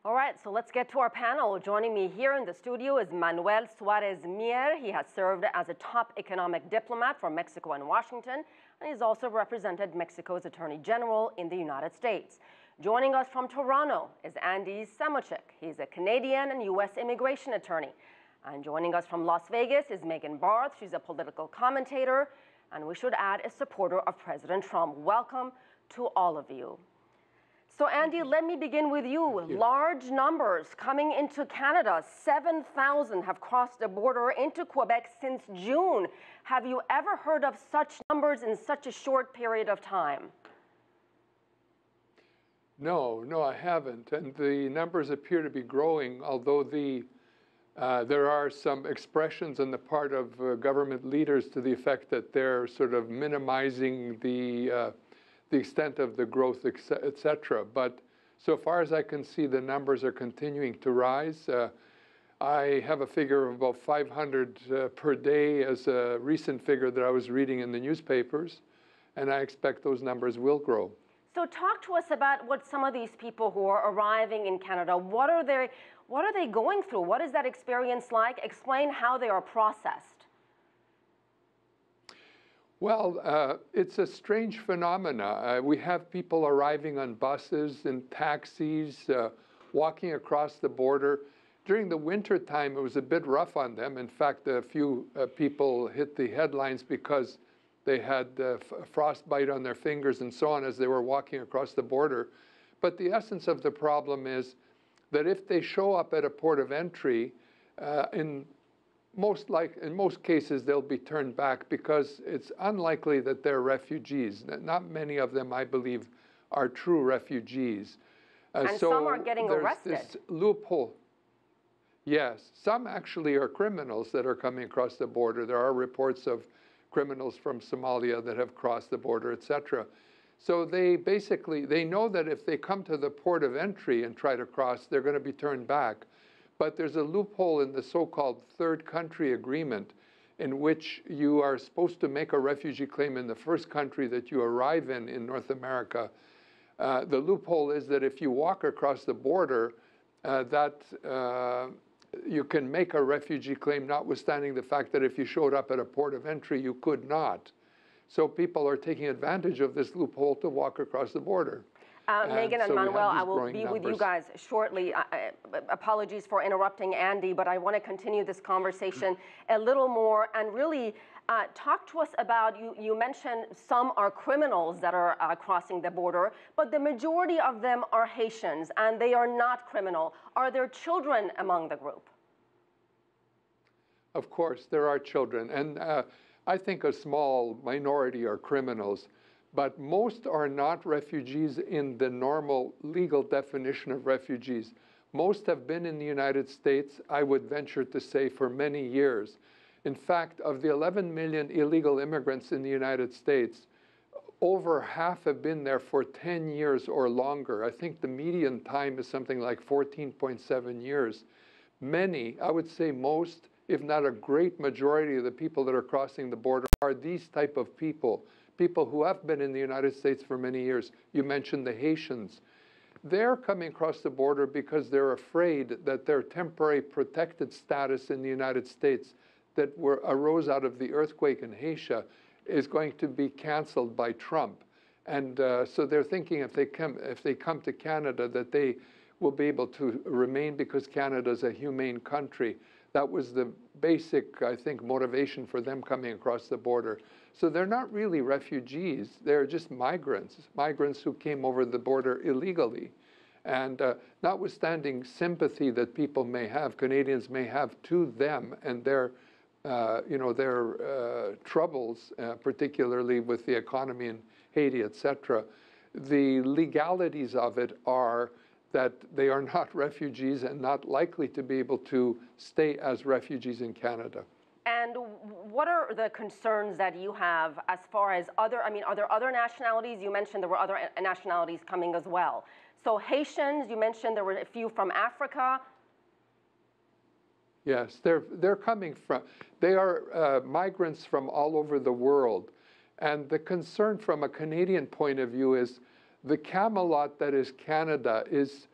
All right, so let's get to our panel. Joining me here in the studio is Manuel Suarez-Mier. He has served as a top economic diplomat for Mexico and Washington, and he's also represented Mexico's Attorney General in the United States. Joining us from Toronto is Semotiuk. He's a Canadian and U.S. immigration attorney. And joining us from Las Vegas is Barth. She's a political commentator, and we should add a supporter of President Trump. Welcome to all of you. So Andy, let me begin with you. Large numbers coming into Canada. 7,000 have crossed the border into Quebec since June. Have you ever heard of such numbers in such a short period of time? No, I haven't. And the numbers appear to be growing, although there are some expressions on the part of government leaders to the effect that they're sort of minimizing the extent of the growth, etc. But so far as I can see, the numbers are continuing to rise. I have a figure of about 500 per day as a recent figure that I was reading in the newspapers, and I expect those numbers will grow. So talk to us about what some of these people who are arriving in Canada, what are they going through? What is that experience like? Explain how they are processed. Well, it's a strange phenomena. We have people arriving on buses and taxis, walking across the border. During the winter time, it was a bit rough on them. In fact, a few people hit the headlines because they had frostbite on their fingers and so on as they were walking across the border. But the essence of the problem is that if they show up at a port of entry, in most cases, they'll be turned back because it's unlikely that they're refugees. Not many of them, I believe, are true refugees. And so some are getting arrested. This loophole. Yes, some actually are criminals that are coming across the border. There are reports of criminals from Somalia that have crossed the border, etc. So they know that if they come to the port of entry and try to cross, they're going to be turned back. But there's a loophole in the so-called third country agreement in which you are supposed to make a refugee claim in the first country that you arrive in North America. The loophole is that if you walk across the border, you can make a refugee claim, notwithstanding the fact that if you showed up at a port of entry, you could not. So people are taking advantage of this loophole to walk across the border. Megan and Manuel, I will be with you guys shortly. Apologies for interrupting Andy, but I want to continue this conversation a little more and really talk to us about, you mentioned some are criminals that are crossing the border, but the majority of them are Haitians and they are not criminal. Are there children among the group? Of course, there are children. And I think a small minority are criminals. But most are not refugees in the normal legal definition of refugees. Most have been in the United States, I would venture to say, for many years. In fact, of the 11 million illegal immigrants in the United States, over half have been there for 10 years or longer. I think the median time is something like 14.7 years. Many, I would say most, if not a great majority of the people that are crossing the border are these type of people who have been in the United States for many years. You mentioned the Haitians. They're coming across the border because they're afraid that their temporary protected status in the United States that arose out of the earthquake in Haiti is going to be canceled by Trump. And so they're thinking if they come to Canada that they will be able to remain because Canada is a humane country. That was the basic, I think, motivation for them coming across the border. So they're not really refugees. They're just migrants who came over the border illegally. And notwithstanding sympathy that people may have, Canadians may have to them and their troubles, particularly with the economy in Haiti, etc. The legalities of it are that they are not refugees and not likely to be able to stay as refugees in Canada. And what are the concerns that you have as far as are there other nationalities? You mentioned there were other nationalities coming as well. So Haitians, you mentioned there were a few from Africa. Yes, they're coming from, they are migrants from all over the world. And the concern from a Canadian point of view is the Camelot that is Canada is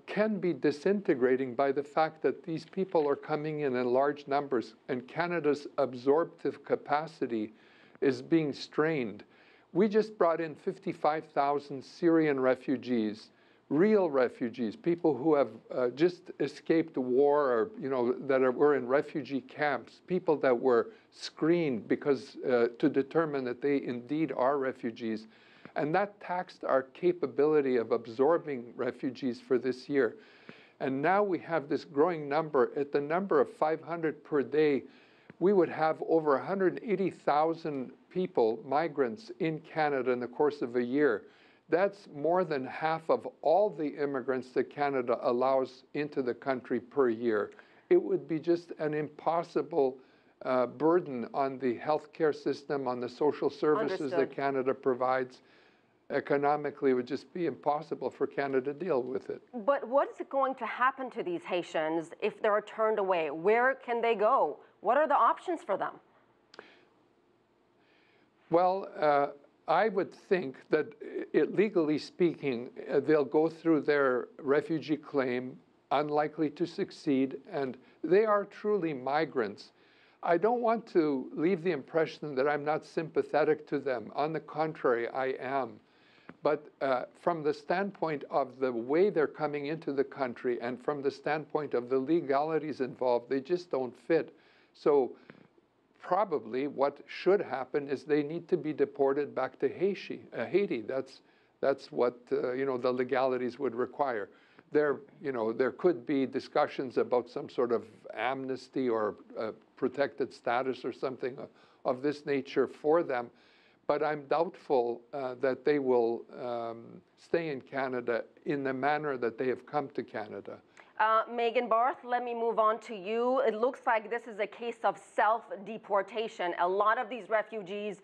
can be disintegrating by the fact that these people are coming in large numbers and Canada's absorptive capacity is being strained. We just brought in 55,000 Syrian refugees, real refugees, people who have just escaped war or, were in refugee camps, people that were screened because to determine that they indeed are refugees. And that taxed our capability of absorbing refugees for this year. And now we have this growing number. At the number of 500 per day, we would have over 180,000 people, migrants, in Canada in the course of a year. That's more than half of all the immigrants that Canada allows into the country per year. It would be just an impossible burden on the healthcare system, on the social services that Canada provides. Economically, it would just be impossible for Canada to deal with it. But what is going to happen to these Haitians if they're turned away? Where can they go? What are the options for them? Well, I would think that, legally speaking, they'll go through their refugee claim, unlikely to succeed, and they are truly migrants. I don't want to leave the impression that I'm not sympathetic to them. On the contrary, I am. But from the standpoint of the way they're coming into the country and from the standpoint of the legalities involved, they just don't fit. So probably what should happen is they need to be deported back to Haiti. That's what the legalities would require. There could be discussions about some sort of amnesty or protected status or something of this nature for them. But I'm doubtful that they will stay in Canada in the manner that they have come to Canada. Megan, Barth, let me move on to you. It looks like this is a case of self-deportation. A lot of these refugees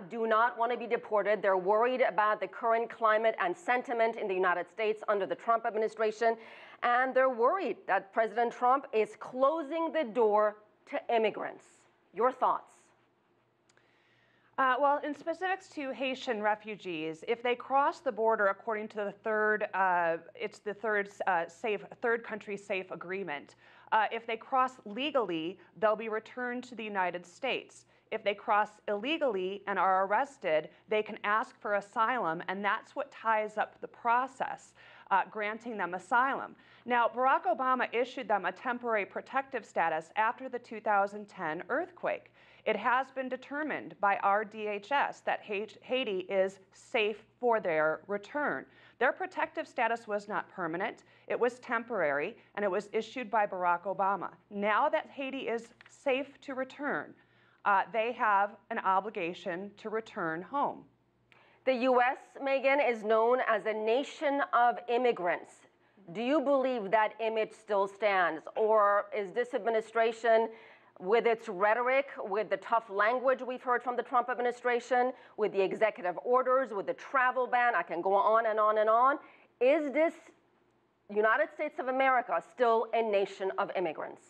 do not want to be deported. They're worried about the current climate and sentiment in the United States under the Trump administration. And they're worried that President Trump is closing the door to immigrants. Your thoughts? Well, in specifics to Haitian refugees, if they cross the border according to the third country safe agreement, if they cross legally, they'll be returned to the United States. If they cross illegally and are arrested, they can ask for asylum, and that's what ties up the process, granting them asylum. Now, Barack Obama issued them a temporary protective status after the 2010 earthquake. It has been determined by our DHS that Haiti is safe for their return. Their protective status was not permanent, it was temporary, and it was issued by Barack Obama. Now that Haiti is safe to return, they have an obligation to return home. The U.S., Megan, is known as a nation of immigrants. Do you believe that image still stands, or is this administration, with its rhetoric, with the tough language we've heard from the Trump administration, with the executive orders, with the travel ban, I can go on and on and on, is this United States of America still a nation of immigrants?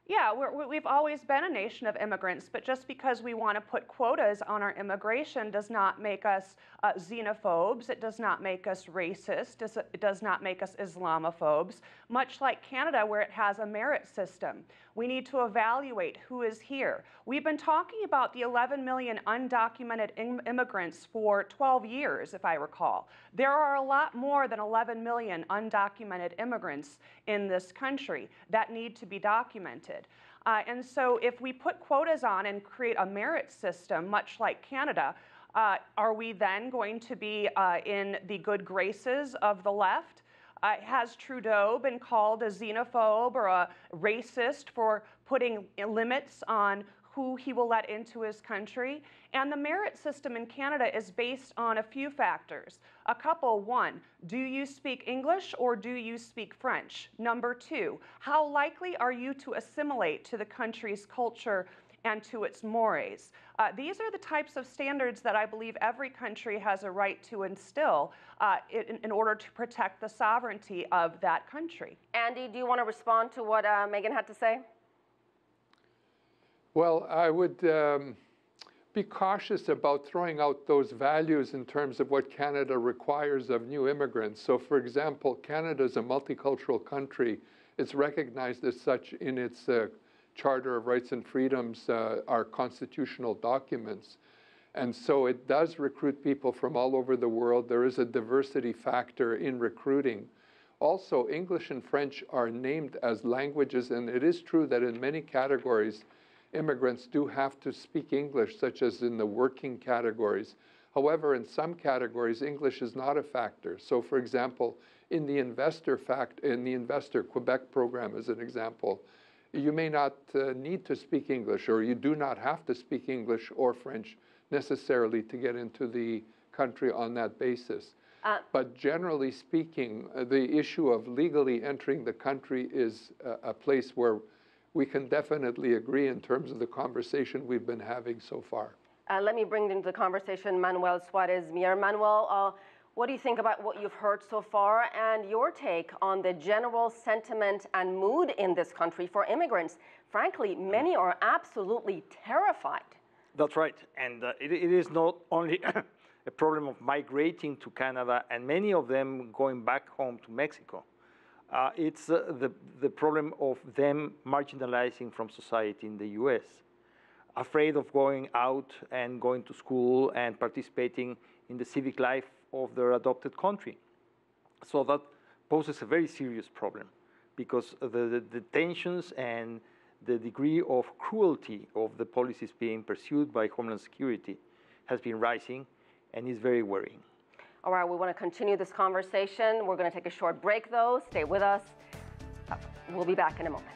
Yeah, we've always been a nation of immigrants, but just because we want to put quotas on our immigration does not make us xenophobes, it does not make us racist, it does not make us Islamophobes, much like Canada where it has a merit system. We need to evaluate who is here. We've been talking about the 11 million undocumented immigrants for 12 years, if I recall. There are a lot more than 11 million undocumented immigrants in this country that need to be documented. And so if we put quotas on and create a merit system, much like Canada, are we then going to be in the good graces of the left? Has Trudeau been called a xenophobe or a racist for putting limits on who he will let into his country? And the merit system in Canada is based on a few factors. A couple: one, do you speak English or do you speak French? Number two, how likely are you to assimilate to the country's culture and to its mores? These are the types of standards that I believe every country has a right to instill in order to protect the sovereignty of that country. Andy, do you want to respond to what Megan had to say? Well, I would be cautious about throwing out those values in terms of what Canada requires of new immigrants. So, for example, Canada is a multicultural country. It's recognized as such in its Charter of Rights and Freedoms, our constitutional documents. And so it does recruit people from all over the world. There is a diversity factor in recruiting. Also, English and French are named as languages, and it is true that in many categories, immigrants do have to speak English, such as in the working categories. However, in some categories, English is not a factor. So, for example, in the Investor Quebec program, as an example, you may not need to speak English, or you do not have to speak English or French necessarily to get into the country on that basis. But generally speaking, the issue of legally entering the country is a place where we can definitely agree in terms of the conversation we've been having so far. Let me bring into the conversation Manuel Suarez-Mier. Manuel, what do you think about what you've heard so far and your take on the general sentiment and mood in this country for immigrants? Frankly, many are absolutely terrified. That's right. And it is not only a problem of migrating to Canada and many of them going back home to Mexico. It's the problem of them marginalizing from society in the U.S., afraid of going out and going to school and participating in the civic life of their adopted country. So that poses a very serious problem because the tensions and the degree of cruelty of the policies being pursued by Homeland Security has been rising and is very worrying. All right, we want to continue this conversation. We're going to take a short break, though. Stay with us. We'll be back in a moment.